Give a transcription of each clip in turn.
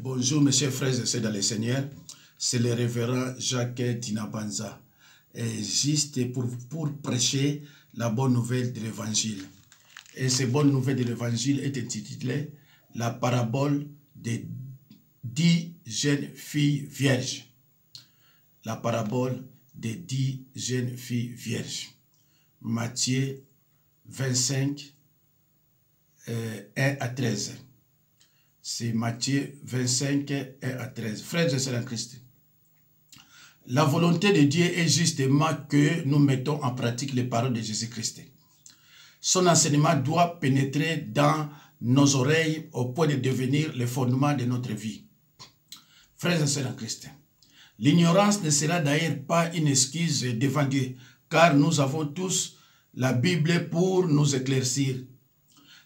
Bonjour mes chers frères et sœurs dans le Seigneur, c'est le révérend Jacques Tinabanza, juste pour prêcher la bonne nouvelle de l'évangile. Et cette bonne nouvelle de l'évangile est intitulée la parabole des 10 jeunes filles vierges. La parabole des 10 jeunes filles vierges. Matthieu 25, 1 à 13. C'est Matthieu 25, 1 à 13. Frères et sœurs en Christ, la volonté de Dieu est justement que nous mettons en pratique les paroles de Jésus-Christ. Son enseignement doit pénétrer dans nos oreilles au point de devenir le fondement de notre vie. Frères et sœurs en Christ, l'ignorance ne sera d'ailleurs pas une excuse devant Dieu, car nous avons tous la Bible pour nous éclaircir.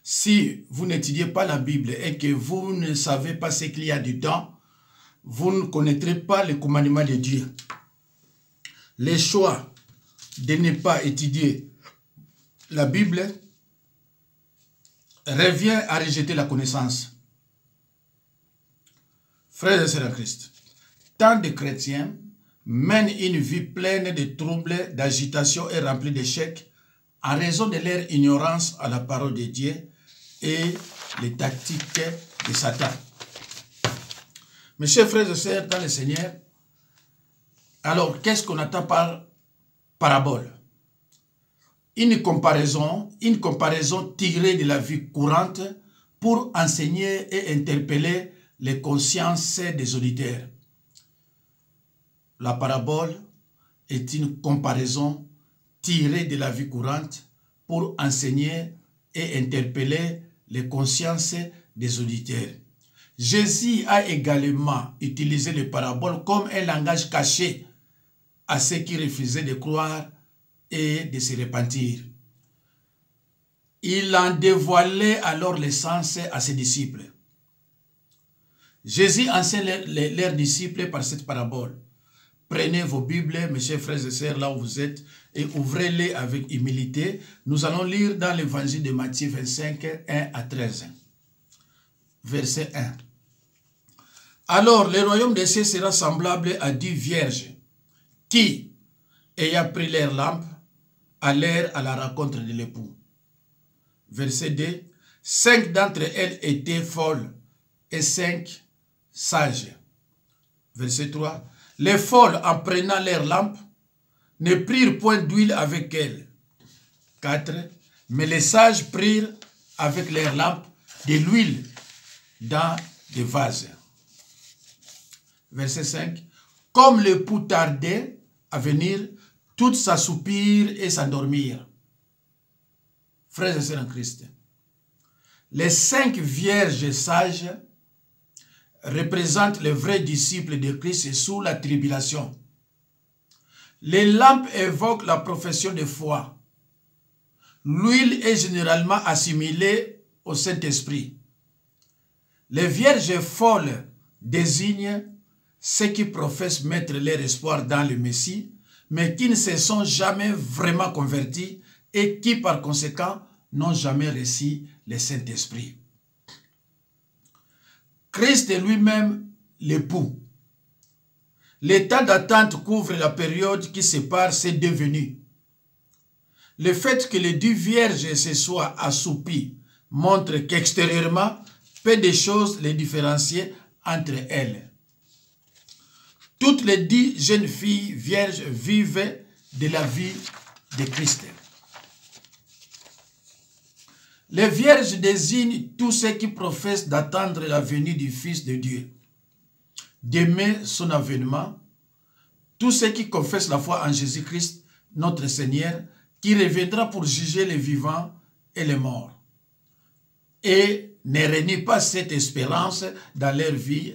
Si vous n'étudiez pas la Bible et que vous ne savez pas ce qu'il y a dedans, vous ne connaîtrez pas le commandement de Dieu. Le choix de ne pas étudier la Bible revient à rejeter la connaissance. Frères et sœurs en Christ, tant de chrétiens mènent une vie pleine de troubles, d'agitation et remplie d'échecs en raison de leur ignorance à la parole de Dieu et les tactiques de Satan. Mes chers frères et sœurs dans le Seigneur, alors qu'est-ce qu'on attend par parabole? Une comparaison tirée de la vie courante pour enseigner et interpeller les consciences des auditeurs. La parabole est une comparaison tirée de la vie courante pour enseigner et interpeller les consciences des auditeurs. Jésus a également utilisé les paraboles comme un langage caché à ceux qui refusaient de croire et de se repentir. Il en dévoilait alors l'essence à ses disciples. Jésus enseigne leurs disciples par cette parabole. Prenez vos Bibles, mes chers frères et sœurs, là où vous êtes, et ouvrez-les avec humilité. Nous allons lire dans l'évangile de Matthieu 25, 1 à 13. Verset 1. Alors, le royaume des cieux sera semblable à 10 vierges qui, ayant pris leur lampe, allèrent à la rencontre de l'époux. Verset 2. 5 d'entre elles étaient folles et 5 sages. Verset 3. Les folles, en prenant leur lampe, ne prirent point d'huile avec elles. 4. Mais les sages prirent avec leur lampe de l'huile dans des vases. Verset 5. Comme l'époux tardait à venir, toutes s'assoupirent et s'endormirent. Frères et sœurs en Christ, les 5 vierges sages représentent les vrais disciples de Christ sous la tribulation. Les lampes évoquent la profession de foi. L'huile est généralement assimilée au Saint-Esprit. Les vierges folles désignent ceux qui professent mettre leur espoir dans le Messie, mais qui ne se sont jamais vraiment convertis et qui, par conséquent, n'ont jamais reçu le Saint-Esprit. Christ est lui-même l'époux. L'état d'attente couvre la période qui sépare ces deux venues. Le fait que les 10 vierges se soient assoupies montre qu'extérieurement, peu de choses les différenciaient entre elles. Toutes les 10 jeunes filles vierges vivaient de la vie de Christ. Les vierges désignent tous ceux qui professent d'attendre la venue du Fils de Dieu, d'aimer son avènement, tous ceux qui confessent la foi en Jésus-Christ, notre Seigneur, qui reviendra pour juger les vivants et les morts, et ne renient pas cette espérance dans leur vie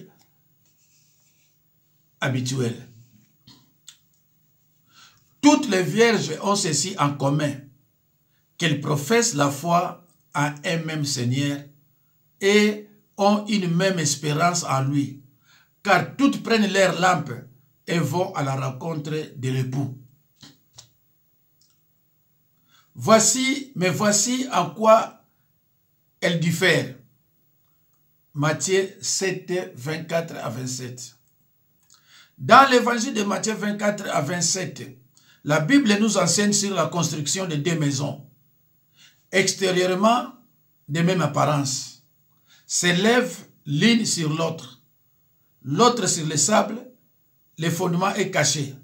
habituelle. Toutes les vierges ont ceci en commun, qu'elles professent la foi en un même Seigneur et ont une même espérance en lui, car toutes prennent leur lampe et vont à la rencontre de l'époux. Voici en quoi elles diffèrent. Matthieu 7, 24 à 27. Dans l'évangile de Matthieu 24 à 27, la Bible nous enseigne sur la construction de 2 maisons. Extérieurement, de même apparence, s'élèvent l'une sur l'autre. L'autre sur le sable, le fondement est caché.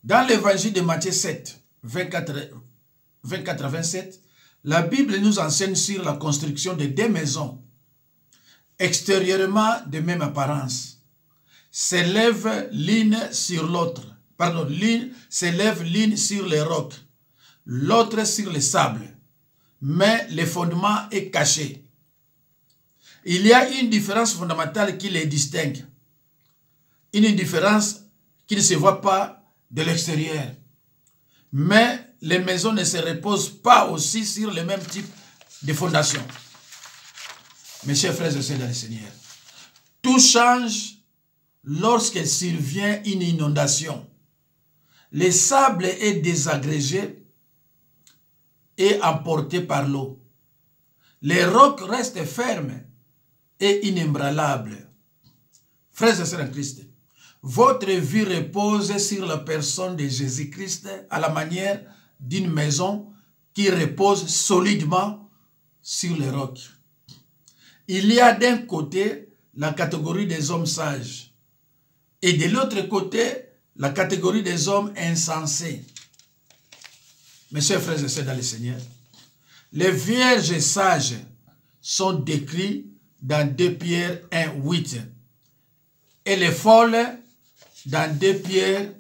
Dans l'évangile de Matthieu 7, 24 à 27, la Bible nous enseigne sur la construction de 2 maisons. Extérieurement de même apparence, s'élève l'une sur l'autre. Pardon, s'élève l'une sur les rocs, l'autre sur le sable, mais le fondement est caché. Il y a une différence fondamentale qui les distingue. Une différence qui ne se voit pas de l'extérieur. Mais les maisons ne se reposent pas aussi sur le même type de fondation. Mes chers frères et sœurs dans le Seigneur, tout change lorsqu'il survient une inondation. Le sable est désagrégé et emporté par l'eau. Les rocs restent fermes et inébranlables. Frères et sœurs en Christ, votre vie repose sur la personne de Jésus-Christ à la manière d'une maison qui repose solidement sur les rocs. Il y a d'un côté la catégorie des hommes sages et de l'autre côté la catégorie des hommes insensés. Mes chers frères et sœurs dans le Seigneur, les vierges sages sont décrits dans 2 Pierre 1, 8 et les folles dans 2 Pierre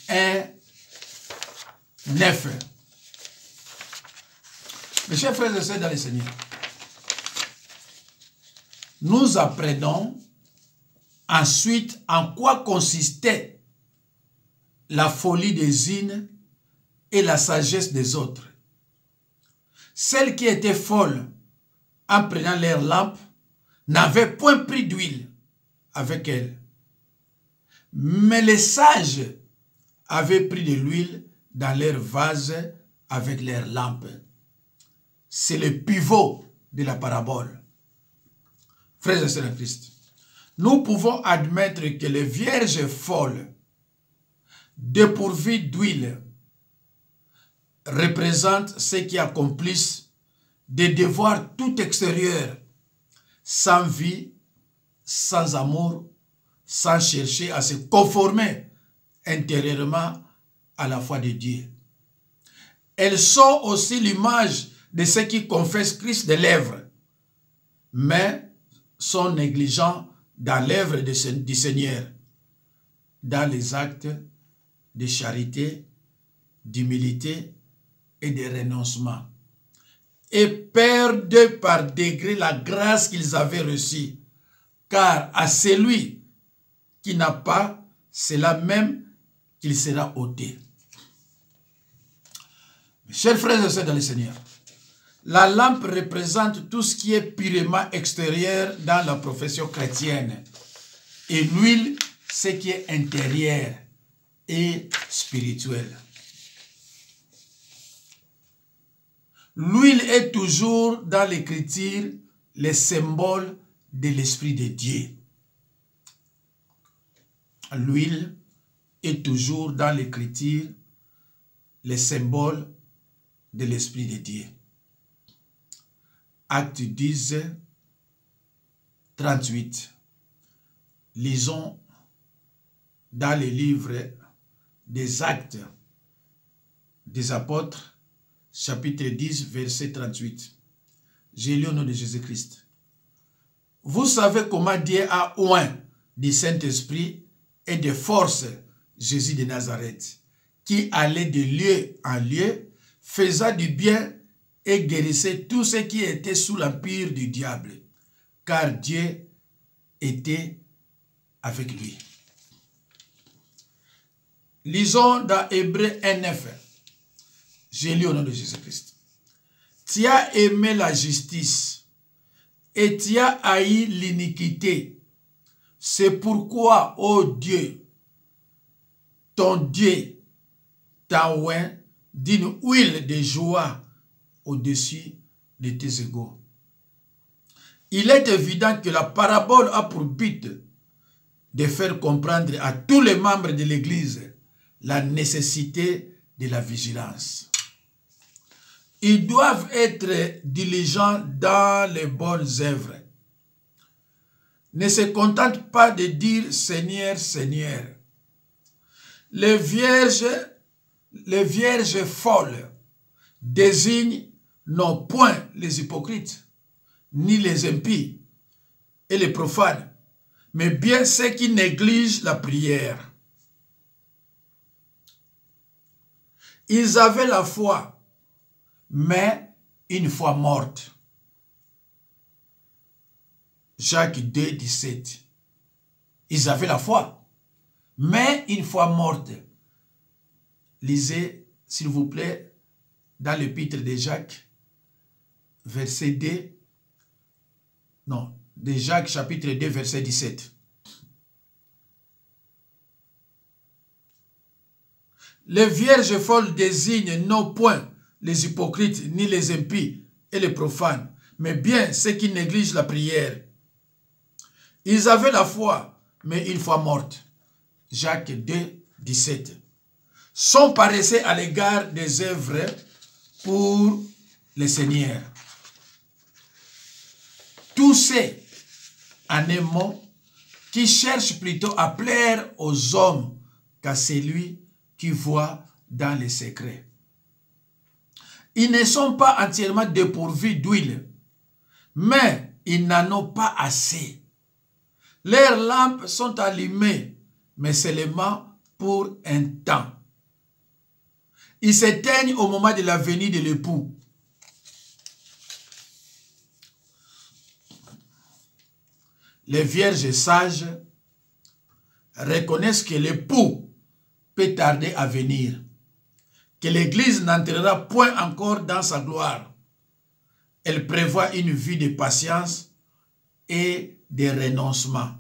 1, 9. Mes chers frères et sœurs dans le Seigneur, nous apprenons ensuite en quoi consistait la folie des unes et la sagesse des autres. Celles qui étaient folles en prenant leur lampe n'avaient point pris d'huile avec elles. Mais les sages avaient pris de l'huile dans leur vase avec leurs lampes. C'est le pivot de la parabole. Frères et sœurs en Christ, nous pouvons admettre que les vierges folles, dépourvues d'huile, représentent ceux qui accomplissent des devoirs tout extérieurs, sans vie, sans amour, sans chercher à se conformer intérieurement à la foi de Dieu. Elles sont aussi l'image de ceux qui confessent Christ des lèvres, mais sont négligents dans l'œuvre du Seigneur, dans les actes de charité, d'humilité et de renoncement, et perdent par degré la grâce qu'ils avaient reçue, car à celui qui n'a pas, c'est là même qu'il sera ôté. Mes chers frères et sœurs dans le Seigneur, la lampe représente tout ce qui est purement extérieur dans la profession chrétienne. Et l'huile, ce qui est intérieur et spirituel. L'huile est toujours dans l'écriture le symbole de l'Esprit de Dieu. L'huile est toujours dans l'écriture le symbole de l'Esprit de Dieu. Acte 10, 38. Lisons dans le livre des Actes des Apôtres, chapitre 10, verset 38. J'ai lu au nom de Jésus-Christ. Vous savez comment Dieu a oint du Saint-Esprit et de force Jésus de Nazareth, qui allait de lieu en lieu, faisant du bien et guérissait tous ceux qui étaient sous l'empire du diable, car Dieu était avec lui. Lisons dans Hébreux 1:9. J'ai lu au nom de Jésus-Christ. Tu as aimé la justice et tu as haï l'iniquité. C'est pourquoi, ô Dieu, ton Dieu t'a oint d'une huile de joie au-dessus de tes égaux. Il est évident que la parabole a pour but de faire comprendre à tous les membres de l'Église la nécessité de la vigilance. Ils doivent être diligents dans les bonnes œuvres. Ne se contentent pas de dire « Seigneur, Seigneur ». Les vierges folles désignent non point les hypocrites, ni les impies et les profanes, mais bien ceux qui négligent la prière. Ils avaient la foi, mais une foi morte. Jacques 2, 17. Ils avaient la foi, mais une foi morte. Lisez, s'il vous plaît, dans l'épître de Jacques, verset 2, non, de Jacques chapitre 2, verset 17. Les vierges folles désignent non point les hypocrites, ni les impies et les profanes, mais bien ceux qui négligent la prière. Ils avaient la foi, mais une foi morte. Jacques 2, 17. Sont paresseux à l'égard des œuvres pour le Seigneur. Tous ceux, en un mot, qui cherchent plutôt à plaire aux hommes qu'à celui qui voit dans les secrets. Ils ne sont pas entièrement dépourvus d'huile, mais ils n'en ont pas assez. Leurs lampes sont allumées, mais seulement pour un temps. Ils s'éteignent au moment de la venue de l'époux. Les vierges sages reconnaissent que l'époux peut tarder à venir, que l'Église n'entrera point encore dans sa gloire. Elle prévoit une vie de patience et de renoncement.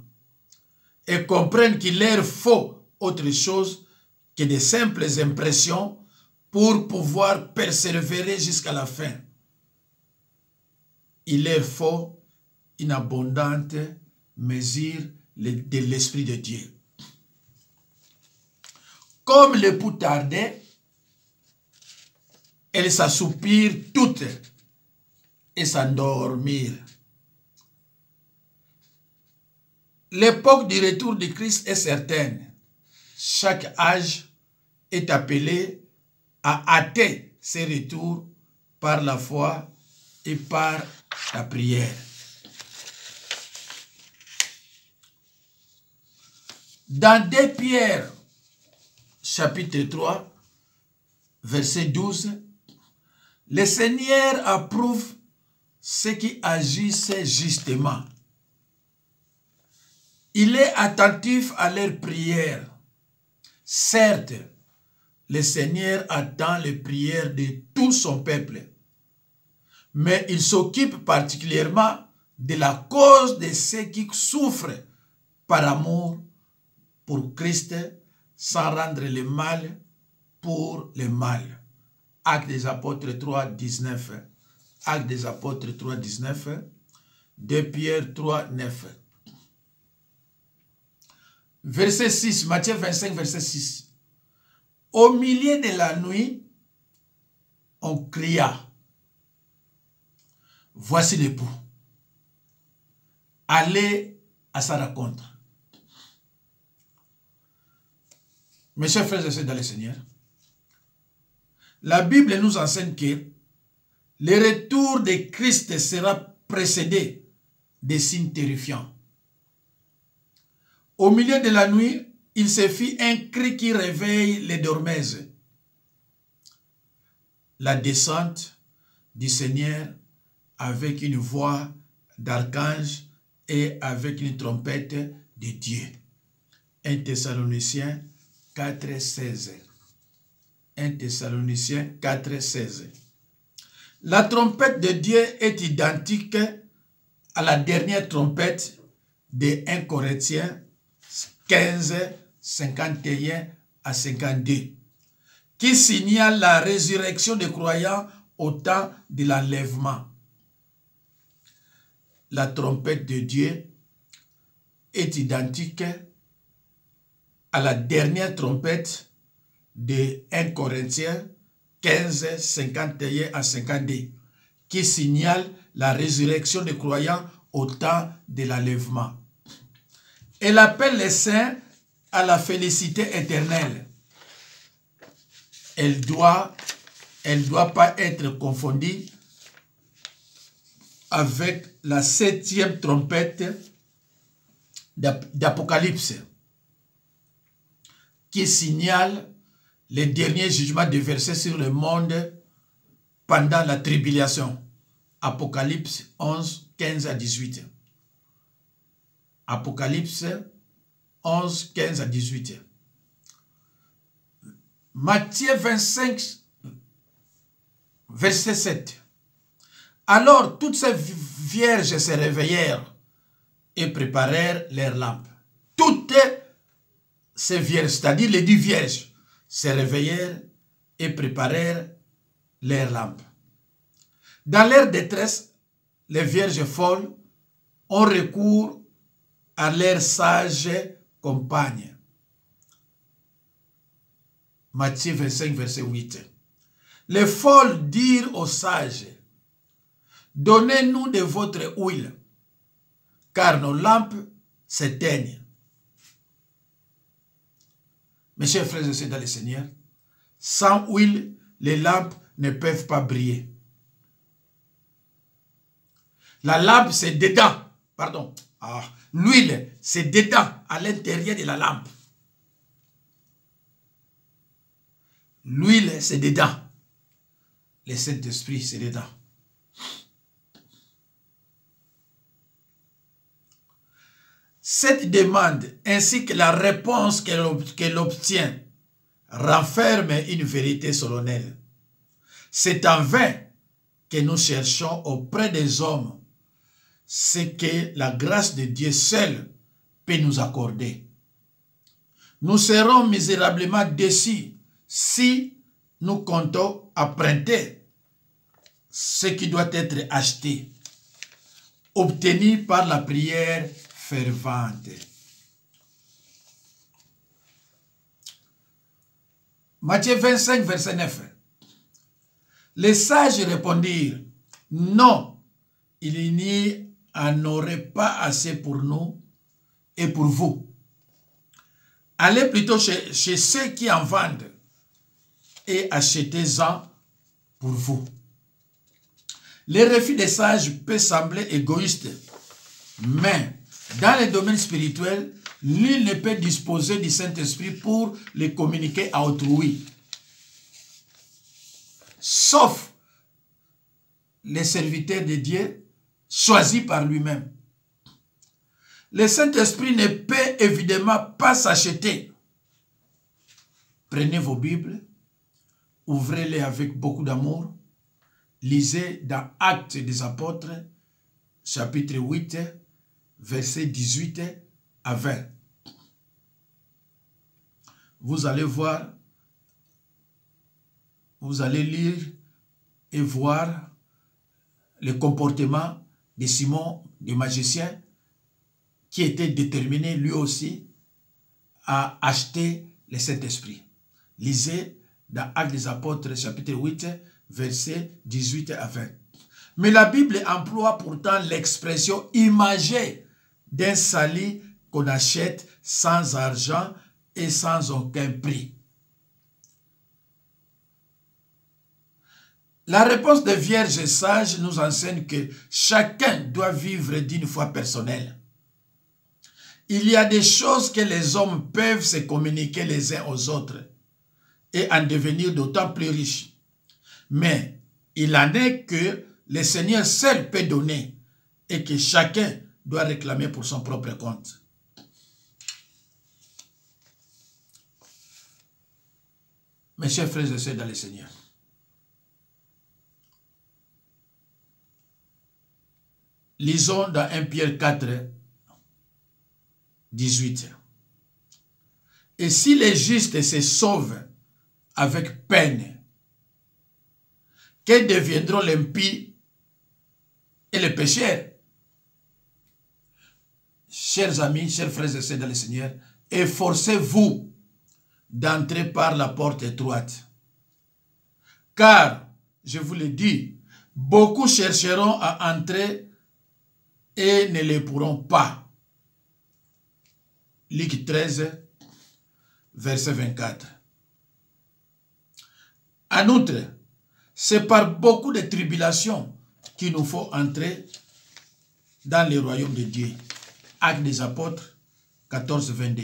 Et comprennent qu'il leur faut autre chose que de simples impressions pour pouvoir persévérer jusqu'à la fin. Il leur faut une abondante mesure de l'Esprit de Dieu. Comme l'époux tardait, elles s'assoupirent toutes et s'endormirent. L'époque du retour de Christ est certaine. Chaque âge est appelé à hâter ses retours par la foi et par la prière. Dans 2 Pierre, chapitre 3, verset 12, le Seigneur approuve ceux qui agissent justement. Il est attentif à leurs prières. Certes, le Seigneur attend les prières de tout son peuple, mais il s'occupe particulièrement de la cause de ceux qui souffrent par amour pour Christ, sans rendre le mal pour le mal. Actes des Apôtres 3, 19. Actes des Apôtres 3, 19. 2 Pierre 3, 9. Verset 6, Matthieu 25, verset 6. Au milieu de la nuit, on cria. Voici l'époux. Allez à sa rencontre. Mes chers frères et sœurs dans le Seigneur, la Bible nous enseigne que le retour de Christ sera précédé de signes terrifiants. Au milieu de la nuit, il se fit un cri qui réveille les dormeuses. La descente du Seigneur avec une voix d'archange et avec une trompette de Dieu. 1 Thessaloniciens 4, 16. 1 Thessaloniciens 4, 16. La trompette de Dieu est identique à la dernière trompette de 1 Corinthiens 15, 51 à 52, qui signale la résurrection des croyants au temps de l'enlèvement. la trompette de Dieu est identique à la dernière trompette de 1 Corinthiens 15, 51 à 52, qui signale la résurrection des croyants au temps de l'enlèvement. Elle appelle les saints à la félicité éternelle. Elle doit pas être confondue avec la 7e trompette d'Apocalypse, qui signale les derniers jugements déversés sur le monde pendant la tribulation. Apocalypse 11, 15 à 18. Apocalypse 11, 15 à 18. Matthieu 25, verset 7. Alors toutes ces vierges se réveillèrent et préparèrent leurs lampes. Toutes ces vierges, c'est-à-dire les 10 vierges, se réveillèrent et préparèrent leurs lampes. Dans leur détresse, les vierges folles ont recours à leurs sages compagnes. Matthieu 25, verset 8. Les folles dirent aux sages, « Donnez-nous de votre huile, car nos lampes s'éteignent. » Mes chers frères et sœurs dans le Seigneur, sans huile, les lampes ne peuvent pas briller. La lampe, c'est dedans. Pardon. L'huile, c'est dedans, à l'intérieur de la lampe. L'huile, c'est dedans. Le Saint-Esprit, c'est dedans. Cette demande, ainsi que la réponse qu'elle obtient, renferme une vérité solennelle. C'est en vain que nous cherchons auprès des hommes ce que la grâce de Dieu seul peut nous accorder. Nous serons misérablement déçus si nous comptons emprunter ce qui doit être acheté, obtenu par la prière fervente. Matthieu 25, verset 9. Les sages répondirent, « Non, il n'y en aurait pas assez pour nous et pour vous. Allez plutôt chez ceux qui en vendent et achetez-en pour vous. » Le refus des sages peut sembler égoïste, mais dans le domaine spirituel, nul ne peut disposer du Saint-Esprit pour le communiquer à autrui, sauf les serviteurs de Dieu choisis par lui-même. Le Saint-Esprit ne peut évidemment pas s'acheter. Prenez vos Bibles, ouvrez-les avec beaucoup d'amour, lisez dans Actes des Apôtres, chapitre 8, versets 18 à 20. Vous allez voir, vous allez lire et voir le comportement de Simon, le magicien, qui était déterminé lui aussi à acheter le Saint-Esprit. Lisez dans Actes des Apôtres, chapitre 8, versets 18 à 20. Mais la Bible emploie pourtant l'expression imagée d'un salut qu'on achète sans argent et sans aucun prix. La réponse des vierges sages nous enseigne que chacun doit vivre d'une foi personnelle. Il y a des choses que les hommes peuvent se communiquer les uns aux autres et en devenir d'autant plus riches. Mais il en est que le Seigneur seul peut donner et que chacun doit réclamer pour son propre compte. Mes chers frères et sœurs dans le Seigneur, lisons dans 1 Pierre 4, 18. Et si les justes se sauvent avec peine, que deviendront l'impie et le pécheur? chers amis, chers frères et sœurs dans le Seigneur, efforcez-vous d'entrer par la porte étroite. Car, je vous le dis, beaucoup chercheront à entrer et ne le pourront pas. Luc 13, verset 24. En outre, c'est par beaucoup de tribulations qu'il nous faut entrer dans le royaume de Dieu. Actes des apôtres 14, 22.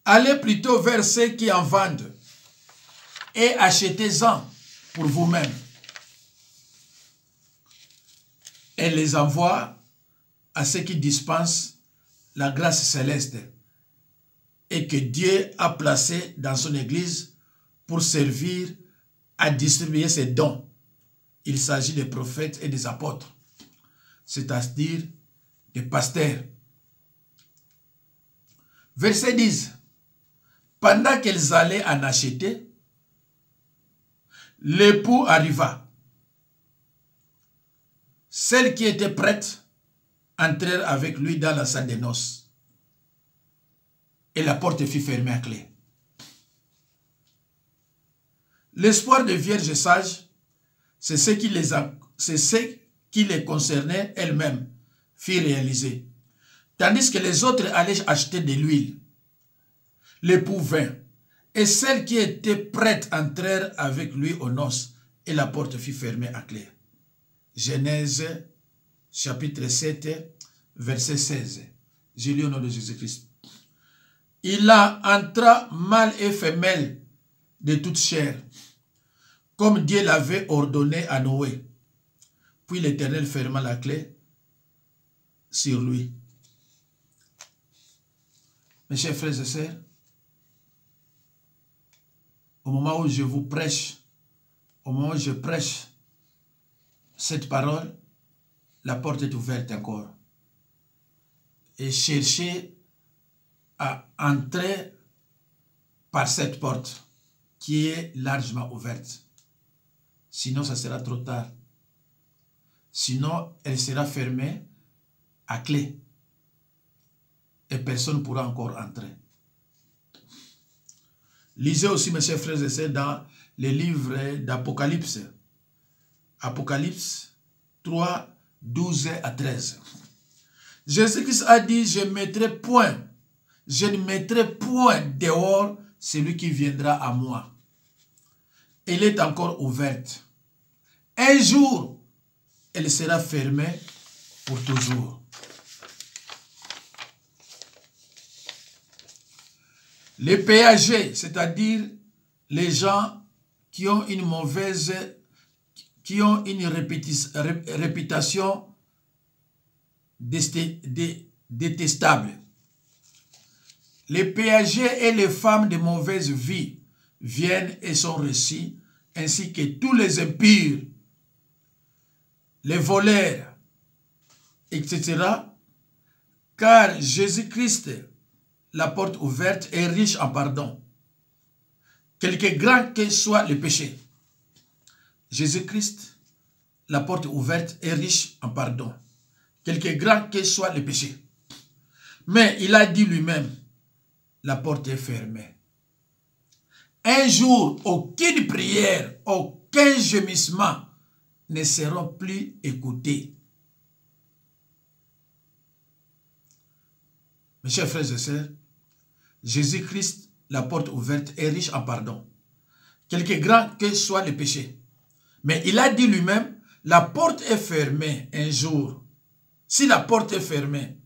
Allez plutôt vers ceux qui en vendent et achetez-en pour vous-même. Et les envoie à ceux qui dispensent la grâce céleste et que Dieu a placé dans son église pour servir à distribuer ses dons. Il s'agit des prophètes et des apôtres, c'est-à-dire des pasteurs. Verset 10. Pendant qu'elles allaient en acheter, l'époux arriva. Celles qui étaient prêtes entrèrent avec lui dans la salle des noces. Et la porte fut fermée à clé. L'espoir des vierges sages, c'est ce qui les concernait elles-mêmes, fit réaliser. Tandis que les autres allaient acheter de l'huile. L'époux vint, et celles qui étaient prêtes entrèrent avec lui aux noces, et la porte fut fermée à clé. Genèse, chapitre 7, verset 16. Je lis au nom de Jésus-Christ. Il entra mâle et femelle de toute chair, comme Dieu l'avait ordonné à Noé. Puis l'Éternel ferma la clé sur lui. Mes chers frères et sœurs, au moment où je vous prêche, au moment où je prêche cette parole, la porte est ouverte encore. Et cherchez à entrer par cette porte qui est largement ouverte. Sinon, ça sera trop tard. Sinon, elle sera fermée à clé. Et personne ne pourra encore entrer. Lisez aussi, mes chers frères et sœurs, dans les livres d'Apocalypse. Apocalypse 3, 12 à 13. Jésus-Christ a dit, je ne mettrai point dehors celui qui viendra à moi. Elle est encore ouverte. Un jour, elle sera fermée pour toujours. Les péagers, c'est-à-dire les gens qui ont une mauvaise, qui ont une réputation détestable. Les péagers et les femmes de mauvaise vie viennent et sont reçus, ainsi que tous les impurs, les voleurs, etc. Car Jésus-Christ, la porte ouverte, est riche en pardon. Quelque grand que soit le péché. Jésus-Christ, la porte ouverte, est riche en pardon. Quelque grand que soit le péché. Mais il a dit lui-même, la porte est fermée. Un jour, aucune prière, aucun gémissement ne seront plus écoutés. Mes chers frères et sœurs, Jésus-Christ, la porte ouverte, est riche en pardon. Quelque grand que soit le péché. Mais il a dit lui-même, la porte est fermée un jour. Si la porte est fermée,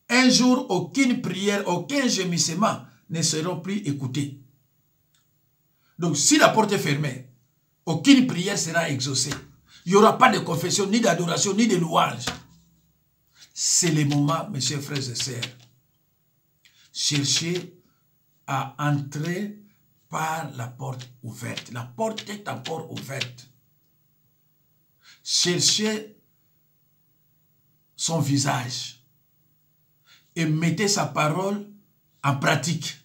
un jour, aucune prière, aucun gémissement ne seront plus écoutés. Donc, si la porte est fermée, aucune prière sera exaucée. Il n'y aura pas de confession, ni d'adoration, ni de louange. C'est le moment, mes chers frères et sœurs. Cherchez à entrer par la porte ouverte. La porte est encore ouverte. Cherchez son visage et mettez sa parole en pratique.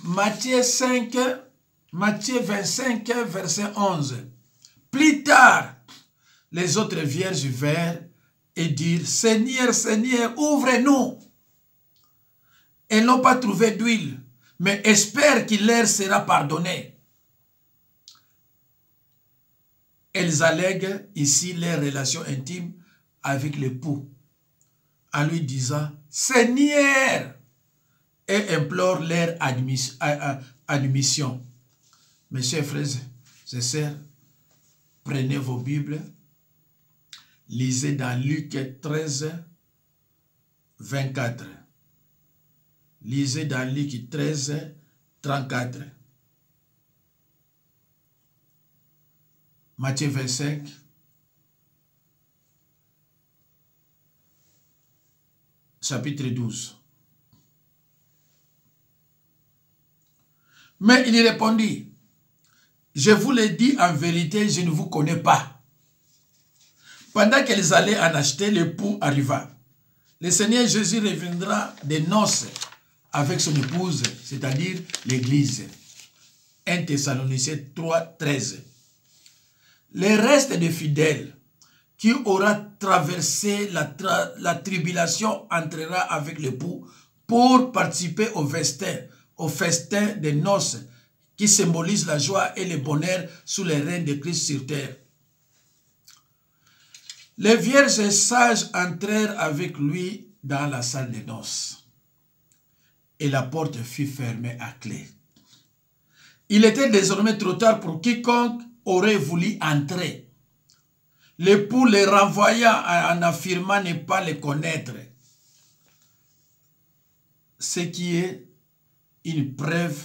Matthieu 5, Matthieu 25, verset 11. Plus tard, les autres vierges vinrent et dirent, Seigneur, Seigneur, ouvre-nous. Elles n'ont pas trouvé d'huile, mais espèrent qu'il leur sera pardonné. Elles allèguent ici leur relation intime avec l'époux, en lui disant, Seigneur, et implorent leur admission. Mes chers frères et sœurs, prenez vos Bibles, lisez dans Luc 13, 24. Lisez dans Luc 13, 34. Matthieu 25. Chapitre 12. Mais il répondit, je vous le dis en vérité, je ne vous connais pas. Pendant qu'elles allaient en acheter, l'époux arriva. Le Seigneur Jésus reviendra des noces avec son épouse, c'est-à-dire l'Église. 1 Thessaloniciens 3, 13. Le reste des fidèles qui aura traversé la tribulation entrera avec l'époux pour participer au festin des noces qui symbolise la joie et le bonheur sous le règne de Christ sur terre. Les vierges sages entrèrent avec lui dans la salle des noces et la porte fut fermée à clé. Il était désormais trop tard pour quiconque aurait voulu entrer. L'époux les renvoya en affirmant ne pas les connaître, ce qui est une preuve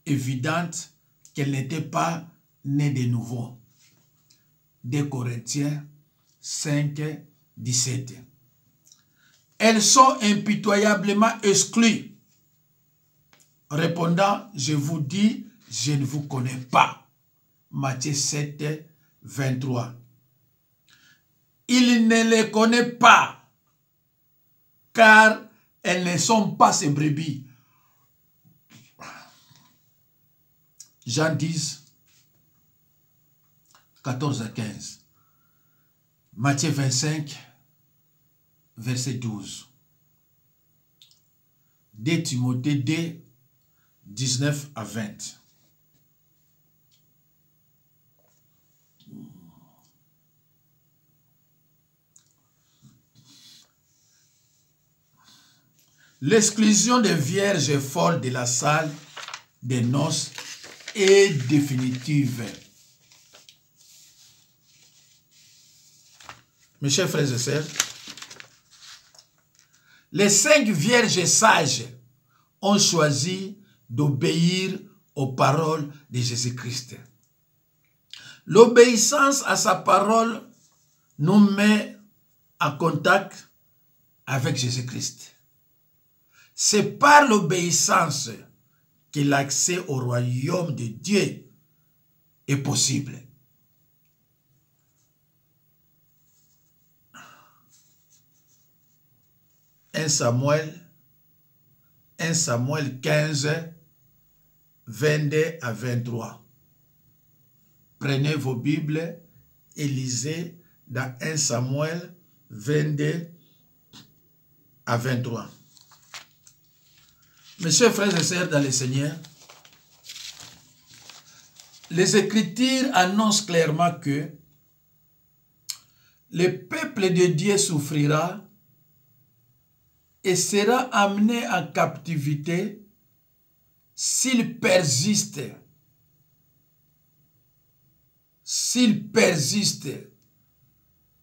évidente qu'elle n'était pas née de nouveau. 2 Corinthiens 5, 17. Elles sont impitoyablement exclues. Répondant, je vous dis, je ne vous connais pas. Matthieu 7, 23. Il ne les connaît pas, car elles ne sont pas ses brebis. Jean 10, 14 à 15. Matthieu 25, verset 12. 2 Timothée 2, 19 à 20. L'exclusion des vierges folles de la salle des noces est définitive. Mes chers frères et sœurs, les 5 vierges sages ont choisi d'obéir aux paroles de Jésus-Christ. L'obéissance à sa parole nous met en contact avec Jésus-Christ. C'est par l'obéissance que l'accès au royaume de Dieu est possible. Un Samuel 15, 22 à 23. Prenez vos Bibles et lisez dans 1 Samuel 22 à 23. Mes chers frères et sœurs dans le Seigneur, les Écritures annoncent clairement que le peuple de Dieu souffrira et sera amené en captivité s'il persiste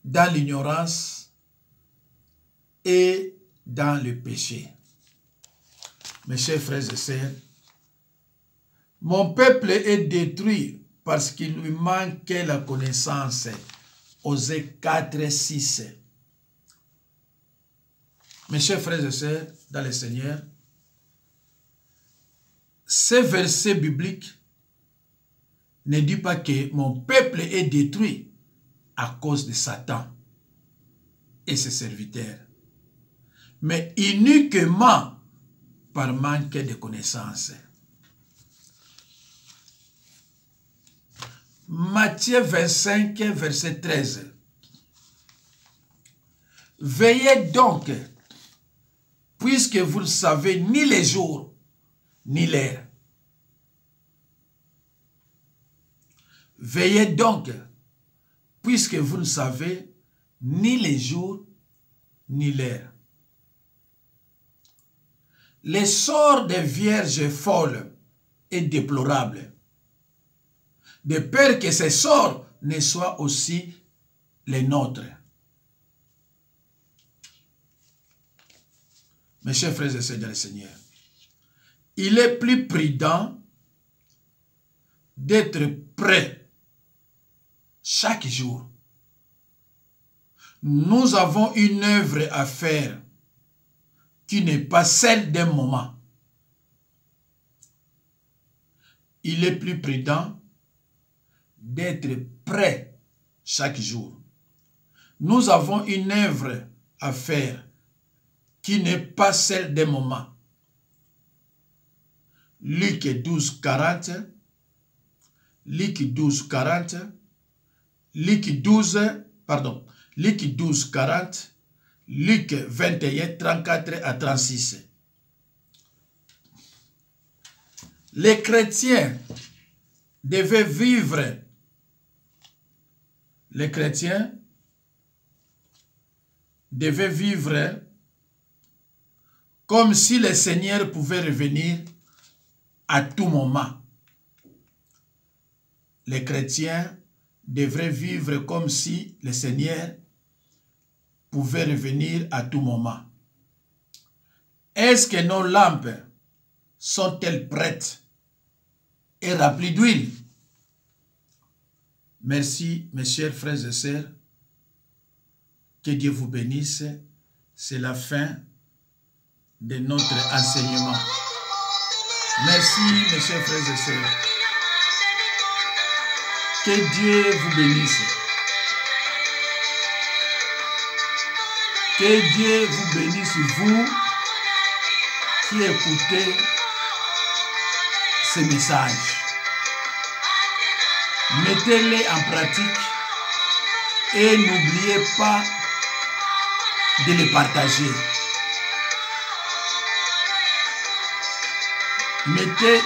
dans l'ignorance et dans le péché. Mes chers frères et sœurs, mon peuple est détruit parce qu'il lui manquait la connaissance. Osée 4, 6. Mes chers frères et sœurs dans le Seigneur, ce verset biblique ne dit pas que mon peuple est détruit à cause de Satan et ses serviteurs, mais uniquement par manque de connaissances. Matthieu 25, verset 13. Veillez donc, puisque vous ne savez ni les jours, ni l'heure. Veillez donc, puisque vous ne savez ni les jours, ni l'heure. Le sort des vierges folles est déplorable, de peur que ces sorts ne soient aussi les nôtres. Mes chers frères et sœurs dans le Seigneur, il est plus prudent d'être prêt chaque jour. Nous avons une œuvre à faire qui n'est pas celle d'un moment. Il est plus prudent d'être prêt chaque jour. Nous avons une œuvre à faire qui n'est pas celle d'un moment. Luc 12, 40, Luc 12, 40, Luc 12, 40, Luc 21, 34 à 36. Les chrétiens devaient vivre. Les chrétiens devaient vivre comme si le Seigneur pouvait revenir à tout moment. Les chrétiens devraient vivre comme si le Seigneur pouvait revenir à tout moment. Est-ce que nos lampes sont-elles prêtes et remplies d'huile? Merci, mes chers frères et sœurs. Que Dieu vous bénisse. C'est la fin de notre enseignement. Merci, mes chers frères et sœurs. Que Dieu vous bénisse. Que Dieu vous bénisse, vous qui écoutez ces messages. Mettez-les en pratique et n'oubliez pas de les partager. Mettez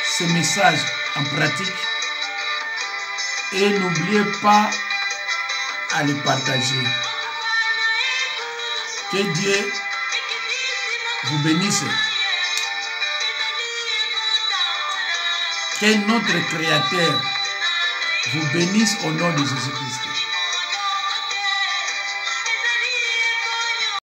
ces messages en pratique et n'oubliez pas à les partager. Que Dieu vous bénisse. Que notre Créateur vous bénisse au nom de Jésus-Christ.